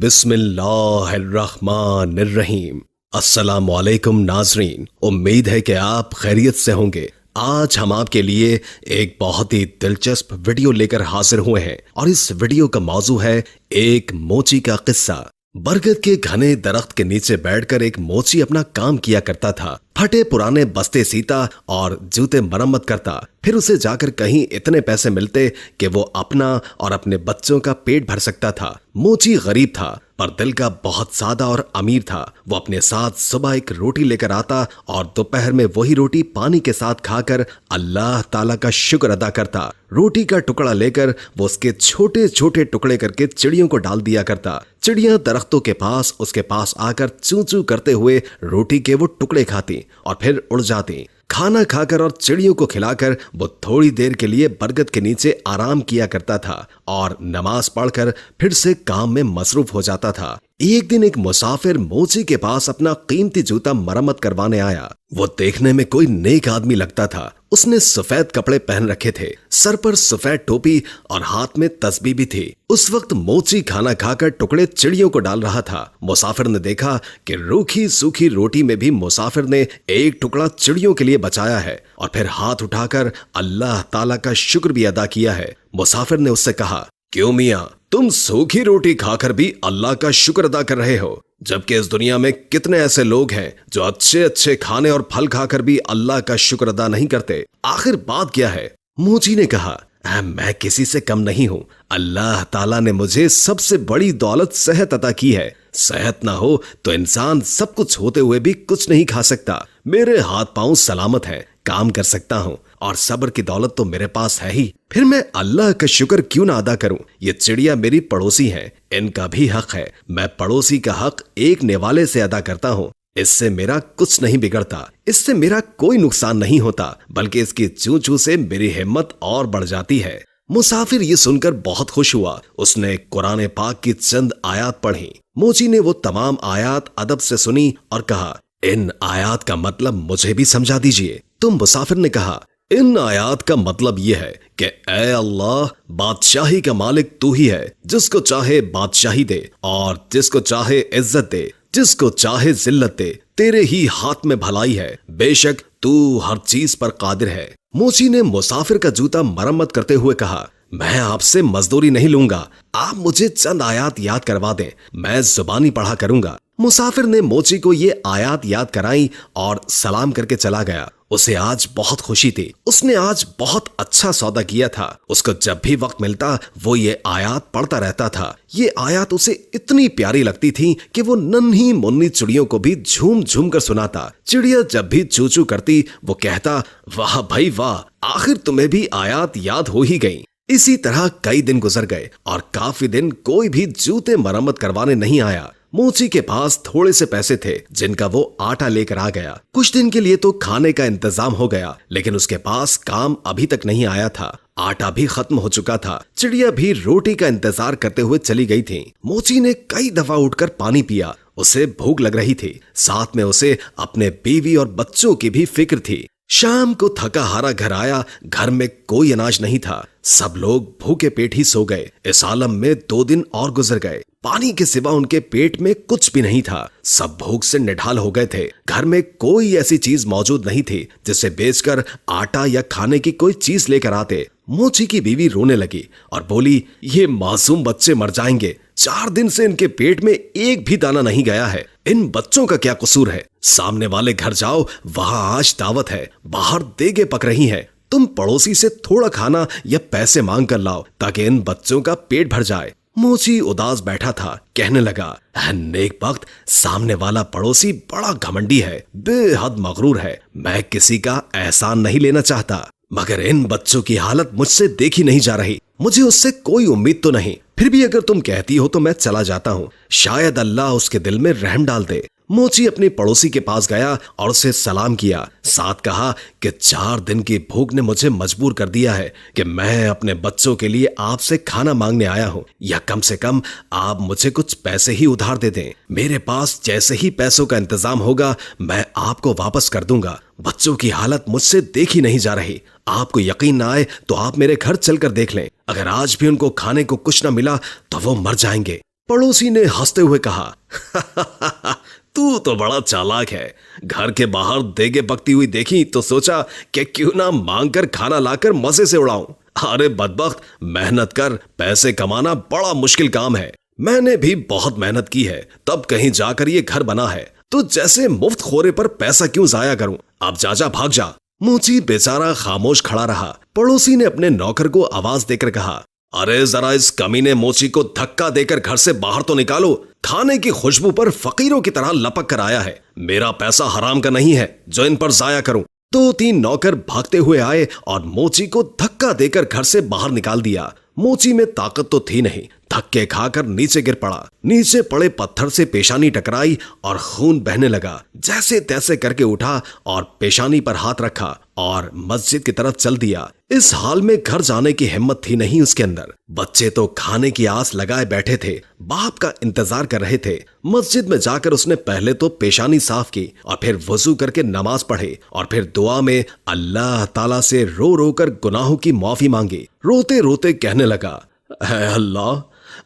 बिस्मिल्लाहिर्रहमानिर्रहीम। अस्सलाम वालेकुम नाजरीन, उम्मीद है कि आप खैरियत से होंगे। आज हम आपके लिए एक बहुत ही दिलचस्प वीडियो लेकर हाजिर हुए हैं और इस वीडियो का मौजू है एक मोची का किस्सा। बरगद के घने दरख्त के नीचे बैठकर एक मोची अपना काम किया करता था। फटे पुराने बस्ते सीता और जूते मरम्मत करता। फिर उसे जाकर कहीं इतने पैसे मिलते कि वो अपना और अपने बच्चों का पेट भर सकता था। मोची गरीब था पर दिल का बहुत सादा और अमीर था। वो अपने साथ सुबह एक रोटी लेकर आता और दोपहर में वही रोटी पानी के साथ खाकर अल्लाह ताला का शुक्र अदा करता। रोटी का टुकड़ा लेकर वो उसके छोटे छोटे टुकड़े करके चिड़ियों को डाल दिया करता। चिड़ियां दरख्तों के पास उसके पास आकर चू चू करते हुए रोटी के वो टुकड़े खाती और फिर उड़ जाती। खाना खाकर और चिड़ियों को खिलाकर वो थोड़ी देर के लिए बरगद के नीचे आराम किया करता था और नमाज पढ़कर फिर से काम में मसरूफ हो जाता था। एक दिन एक मुसाफिर मोची के पास अपना कीमती जूता मरम्मत करवाने आया। वो देखने में कोई नेक आदमी लगता था। उसने सफेद कपड़े पहन रखे थे, सर पर सफेद टोपी और हाथ में तस्बीह भी थी। उस वक्त मोची खाना खाकर टुकड़े चिड़ियों को डाल रहा था। मुसाफिर ने देखा कि रूखी सूखी रोटी में भी मुसाफिर ने एक टुकड़ा चिड़ियों के लिए बचाया है और फिर हाथ उठाकर अल्लाह ताला का शुक्र भी अदा किया है। मुसाफिर ने उससे कहा, क्यों मियां, तुम सूखी रोटी खाकर भी अल्लाह का शुक्र अदा कर रहे हो, जबकि इस दुनिया में कितने ऐसे लोग हैं जो अच्छे अच्छे खाने और फल खाकर भी अल्लाह का शुक्र अदा नहीं करते। आखिर बात क्या है? मोची ने कहा, मैं किसी से कम नहीं हूँ। अल्लाह ताला ने मुझे सबसे बड़ी दौलत सेहत अता की है। सेहत ना हो तो इंसान सब कुछ होते हुए भी कुछ नहीं खा सकता। मेरे हाथ पांव सलामत हैं, काम कर सकता हूँ और सब्र की दौलत तो मेरे पास है ही। फिर मैं अल्लाह का शुक्र क्यों ना अदा करूं? ये चिड़िया मेरी पड़ोसी है, इनका भी हक है। मैं पड़ोसी का हक एक निवाले से अदा करता हूँ। इससे मेरा कुछ नहीं बिगड़ता, इससे मेरा कोई नुकसान नहीं होता, बल्कि इसकी चू चू से मेरी हिम्मत और बढ़ जाती है। मुसाफिर ये सुनकर बहुत खुश हुआ। उसने कुरान पाक की चंद आयात पढ़ी। मोची ने वो तमाम आयात अदब से सुनी और कहा, इन आयात का मतलब मुझे भी समझा दीजिए। तो मुसाफिर ने कहा, इन आयात का मतलब यह है कि ऐ अल्लाह, बादशाही का मालिक तू ही है। जिसको चाहे बादशाही दे और जिसको चाहे इज्जत दे, जिसको चाहे जिल्लत दे। तेरे ही हाथ में भलाई है, बेशक तू हर चीज पर कादिर है। मोची ने मुसाफिर का जूता मरम्मत करते हुए कहा, मैं आपसे मजदूरी नहीं लूंगा, आप मुझे चंद आयात याद करवा दें, मैं जुबानी पढ़ा करूंगा। मुसाफिर ने मोची को ये आयात याद कराई और सलाम करके चला गया। उसे आज बहुत खुशी थी। उसने आज बहुत अच्छा सौदा किया था। उसको जब भी वक्त मिलता वो ये आयात पढ़ता रहता था। ये आयात उसे इतनी प्यारी लगती थी कि वो नन्ही मुन्नी चिड़ियों को भी झूम झूम कर सुनाता। चिड़िया जब भी चू चू करती वो कहता, वाह भाई वाह, आखिर तुम्हें भी आयात याद हो ही गई। इसी तरह कई दिन गुजर गए और काफी दिन कोई भी जूते मरम्मत करवाने नहीं आया। मोची के पास थोड़े से पैसे थे जिनका वो आटा लेकर आ गया। कुछ दिन के लिए तो खाने का इंतजाम हो गया, लेकिन उसके पास काम अभी तक नहीं आया था। आटा भी खत्म हो चुका था। चिड़िया भी रोटी का इंतजार करते हुए चली गई थी। मोची ने कई दफा उठकर पानी पिया। उसे भूख लग रही थी, साथ में उसे अपने बीवी और बच्चों की भी फिक्र थी। शाम को थका हारा घर आया। घर में कोई अनाज नहीं था। सब लोग भूखे पेट ही सो गए। इस आलम में 2 दिन और गुजर गए। पानी के सिवा उनके पेट में कुछ भी नहीं था। सब भूख से निढाल हो गए थे। घर में कोई ऐसी चीज मौजूद नहीं थी जिसे बेचकर आटा या खाने की कोई चीज लेकर आते। मोची की बीवी रोने लगी और बोली, ये मासूम बच्चे मर जाएंगे। 4 दिन से इनके पेट में एक भी दाना नहीं गया है। इन बच्चों का क्या कसूर है? सामने वाले घर जाओ, वहां आज दावत है, बाहर देगे पक रही हैं। तुम पड़ोसी से थोड़ा खाना या पैसे मांग कर लाओ ताकि इन बच्चों का पेट भर जाए। मोची उदास बैठा था। कहने लगा, नेक वक्त, सामने वाला पड़ोसी बड़ा घमंडी है, बेहद मगरूर है। मैं किसी का एहसान नहीं लेना चाहता, मगर इन बच्चों की हालत मुझसे देखी नहीं जा रही। मुझे उससे कोई उम्मीद तो नहीं, फिर भी अगर तुम कहती हो तो मैं चला जाता हूँ। शायद अल्लाह उसके दिल में रहम डाल दे। मोची अपने पड़ोसी के पास गया और उसे सलाम किया। साथ कहा कि 4 दिन की भूख ने मुझे मजबूर कर दिया है कि मैं अपने बच्चों के लिए आपसे खाना मांगने आया हूँ, या कम से कम आप मुझे कुछ पैसे ही उधार दे दें। मेरे पास जैसे ही पैसों का इंतजाम होगा मैं आपको वापस कर दूंगा। बच्चों की हालत मुझसे देखी नहीं जा रही। आपको यकीन ना आए तो आप मेरे घर चलकर देख लें। अगर आज भी उनको खाने को कुछ न मिला तो वो मर जाएंगे। पड़ोसी ने हंसते हुए कहा, तू तो बड़ा चालाक है। घर के बाहर देगे पकती हुई देखी तो सोचा कि क्यों ना मांग कर खाना लाकर मजे से उड़ाऊं। अरे बदबख्त, मेहनत कर, पैसे कमाना बड़ा मुश्किल काम है। मैंने भी बहुत मेहनत की है, तब कहीं जाकर ये घर बना है। तो जैसे मुफ्त खोरे पर पैसा क्यों जाया करूं? अब जा भाग जा। मोची बेचारा खामोश खड़ा रहा। पड़ोसी ने अपने नौकर को आवाज देकर कहा, अरे जरा इस कमीने मोची को धक्का देकर घर से बाहर तो निकालो। खाने की खुशबू पर फकीरों की तरह लपक कर आया है। मेरा पैसा हराम का नहीं है जो इन पर जाया करूं। 2-3 नौकर भागते हुए आए और मोची को धक्का देकर घर से बाहर निकाल दिया। मोची में ताकत तो थी नहीं, धक्के खाकर नीचे गिर पड़ा। नीचे पड़े पत्थर से पेशानी टकराई और खून बहने लगा। जैसे तैसे करके उठा और पेशानी पर हाथ रखा और मस्जिद की तरफ चल दिया। इस हाल में घर जाने की हिम्मत थी नहीं उसके अंदर। बच्चे तो खाने की आस लगाए बैठे थे, बाप का इंतजार कर रहे थे। मस्जिद में जाकर उसने पहले तो पेशानी साफ की और फिर वजू करके नमाज पढ़े और फिर दुआ में अल्लाह ताला से रो रो कर गुनाहों की माफी मांगी। रोते रोते कहने लगा, है अल्लाह,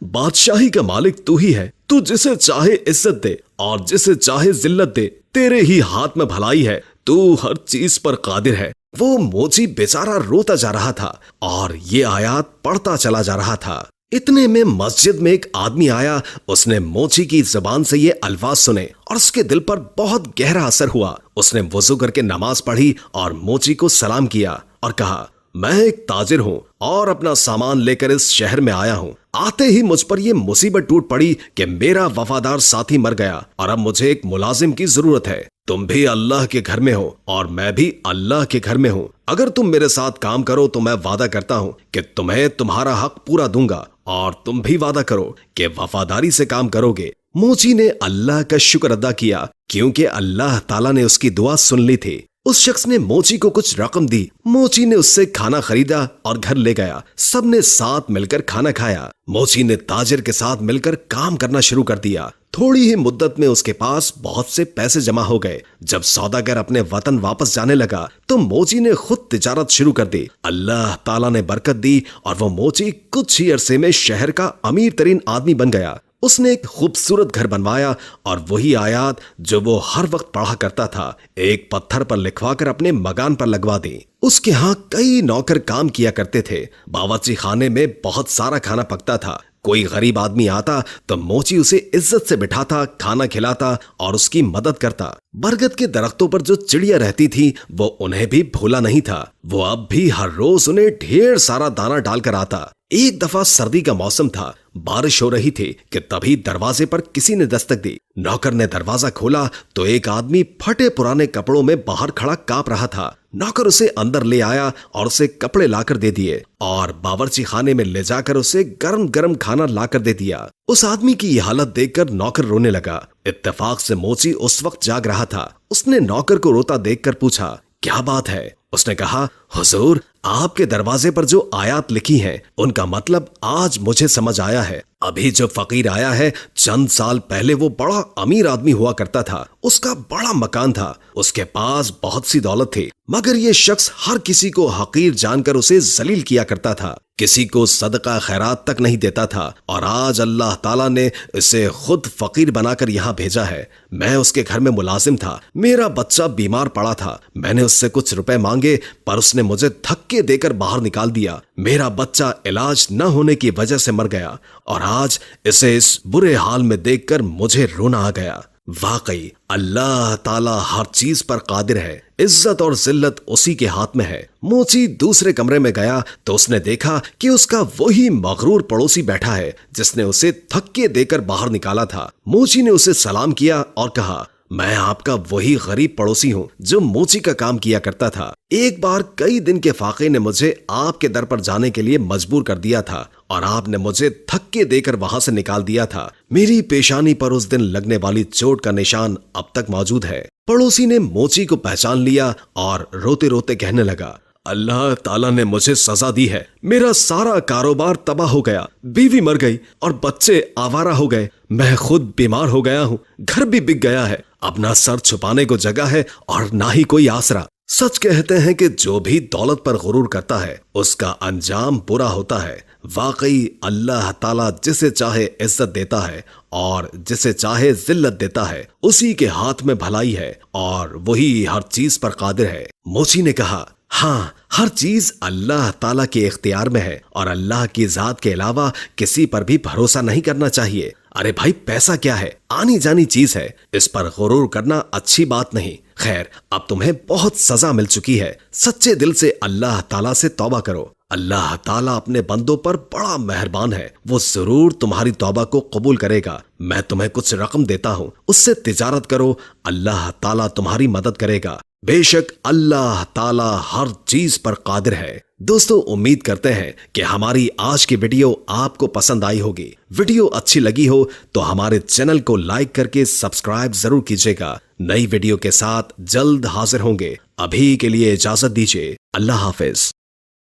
बादशाही का मालिक तू ही है। तू जिसे चाहे इज्जत दे और जिसे चाहे जिल्लत दे। तेरे ही हाथ में भलाई है। तू हर चीज पर कादिर है। वो मोची बेचारा रोता जा रहा था और ये आयात पढ़ता चला जा रहा था। इतने में मस्जिद में एक आदमी आया। उसने मोची की जुबान से ये अल्फाज सुने और उसके दिल पर बहुत गहरा असर हुआ। उसने वुजू करके नमाज पढ़ी और मोची को सलाम किया और कहा, मैं एक ताजिर हूँ और अपना सामान लेकर इस शहर में आया हूँ। आते ही मुझ पर यह मुसीबत टूट पड़ी कि मेरा वफादार साथी मर गया और अब मुझे एक मुलाजिम की जरूरत है। तुम भी अल्लाह के घर में हो और मैं भी अल्लाह के घर में हूँ। अगर तुम मेरे साथ काम करो तो मैं वादा करता हूँ कि तुम्हें तुम्हारा हक पूरा दूंगा और तुम भी वादा करो कि वफादारी से काम करोगे। मोची ने अल्लाह का शुक्र अदा किया क्योंकि अल्लाह ताला ने उसकी दुआ सुन ली थी। उस शख्स ने मोची को कुछ रकम दी। मोची ने उससे खाना खरीदा और घर ले गया। सबने साथ मिलकर खाना खाया। मोची ने ताजिर के साथ मिलकर काम करना शुरू कर दिया। थोड़ी ही मुद्दत में उसके पास बहुत से पैसे जमा हो गए। जब सौदागर अपने वतन वापस जाने लगा तो मोची ने खुद तिजारत शुरू कर दी। अल्लाह ताला ने बरकत दी और वो मोची कुछ ही अरसे में शहर का अमीर तरीन आदमी बन गया। उसने एक खूबसूरत घर बनवाया और वही आयात जो वो हर वक्त पढ़ा करता था एक पत्थर पर लिखवाकर अपने मकान पर लगवा दी। उसके यहाँ कई नौकर काम किया करते थे। बावर्ची खाने में बहुत सारा खाना पकता था। कोई गरीब आदमी आता तो मोची उसे इज्जत से बिठाता, खाना खिलाता और उसकी मदद करता। बरगद के दरख्तों पर जो चिड़िया रहती थी वो उन्हें भी भूला नहीं था। वो अब भी हर रोज उन्हें ढेर सारा दाना डालकर आता। एक दफा सर्दी का मौसम था, बारिश हो रही थी कि तभी दरवाजे पर किसी ने दस्तक दी। नौकर ने दरवाजा खोला तो एक आदमी फटे पुराने कपड़ों में बाहर खड़ा कांप रहा था। नौकर उसे अंदर ले आया और उसे कपड़े लाकर दे दिए और बावर्ची खाने में ले जाकर उसे गरम गरम खाना लाकर दे दिया। उस आदमी की यह हालत देखकर नौकर रोने लगा। इत्तेफाक से मोची उस वक्त जाग रहा था। उसने नौकर को रोता देखकर पूछा, क्या बात है? उसने कहा, हुजूर, आपके दरवाजे पर जो आयात लिखी हैं उनका मतलब आज मुझे समझ आया है। अभी जो फकीर आया है चंद साल पहले वो बड़ा अमीर आदमी हुआ करता था। उसका बड़ा मकान था, उसके पास बहुत सी दौलत थी, मगर ये शख्स हर किसी को हकीर जानकर उसे जलील किया करता था। किसी को सदका खैरात तक नहीं देता था और आज अल्लाह ताला ने इसे खुद फकीर बनाकर यहाँ भेजा है। मैं उसके घर में मुलाजिम था। मेरा बच्चा बीमार पड़ा था। मैंने उससे कुछ रुपए मांगे पर उसने मुझे धक्के देकर बाहर निकाल दिया। मेरा बच्चा इलाज न होने की वजह से मर गया और आज इसे इस बुरे हाल में देखकर मुझे रोना आ गया। वाकई अल्लाह ताला हर चीज पर कादिर है। इज्जत और जिल्लत उसी के हाथ में है। मोची दूसरे कमरे में गया तो उसने देखा कि उसका वही मगरूर पड़ोसी बैठा है जिसने उसे धक्के देकर बाहर निकाला था। मोची ने उसे सलाम किया और कहा, मैं आपका वही गरीब पड़ोसी हूँ जो मोची का काम किया करता था। एक बार कई दिन के फाके ने मुझे आपके दर पर जाने के लिए मजबूर कर दिया था और आपने मुझे धक्के देकर वहां से निकाल दिया था। मेरी पेशानी पर उस दिन लगने वाली चोट का निशान अब तक मौजूद है। पड़ोसी ने मोची को पहचान लिया और रोते रोते कहने लगा, अल्लाह ताला ने मुझे सजा दी है। मेरा सारा कारोबार तबाह हो गया, बीवी मर गई और बच्चे आवारा हो गए। मैं खुद बीमार हो गया हूँ, घर भी बिक गया है। अब ना सर छुपाने को जगह है और ना ही कोई आसरा। सच कहते हैं कि जो भी दौलत पर गुरूर करता है उसका अंजाम बुरा होता है। वाकई अल्लाह ताला जिसे चाहे इज्जत देता है और जिसे चाहे जिल्लत देता है। उसी के हाथ में भलाई है और वही हर चीज पर कादिर है। मोची ने कहा, हाँ, हर चीज अल्लाह ताला के इख्तियार में है और अल्लाह की जात के अलावा किसी पर भी भरोसा नहीं करना चाहिए। अरे भाई, पैसा क्या है, आनी जानी चीज है, इस पर गुरूर करना अच्छी बात नहीं। खैर, अब तुम्हें बहुत सजा मिल चुकी है। सच्चे दिल से अल्लाह ताला से तौबा करो। अल्लाह ताला अपने बंदों पर बड़ा मेहरबान है, वो जरूर तुम्हारी तौबा को कबूल करेगा। मैं तुम्हें कुछ रकम देता हूँ, उससे तिजारत करो, अल्लाह ताला तुम्हारी मदद करेगा। बेशक अल्लाह ताला हर चीज पर कादिर है। दोस्तों, उम्मीद करते हैं कि हमारी आज की वीडियो आपको पसंद आई होगी। वीडियो अच्छी लगी हो तो हमारे चैनल को लाइक करके सब्सक्राइब जरूर कीजिएगा। नई वीडियो के साथ जल्द हाजिर होंगे। अभी के लिए इजाजत दीजिए। अल्लाह हाफिज।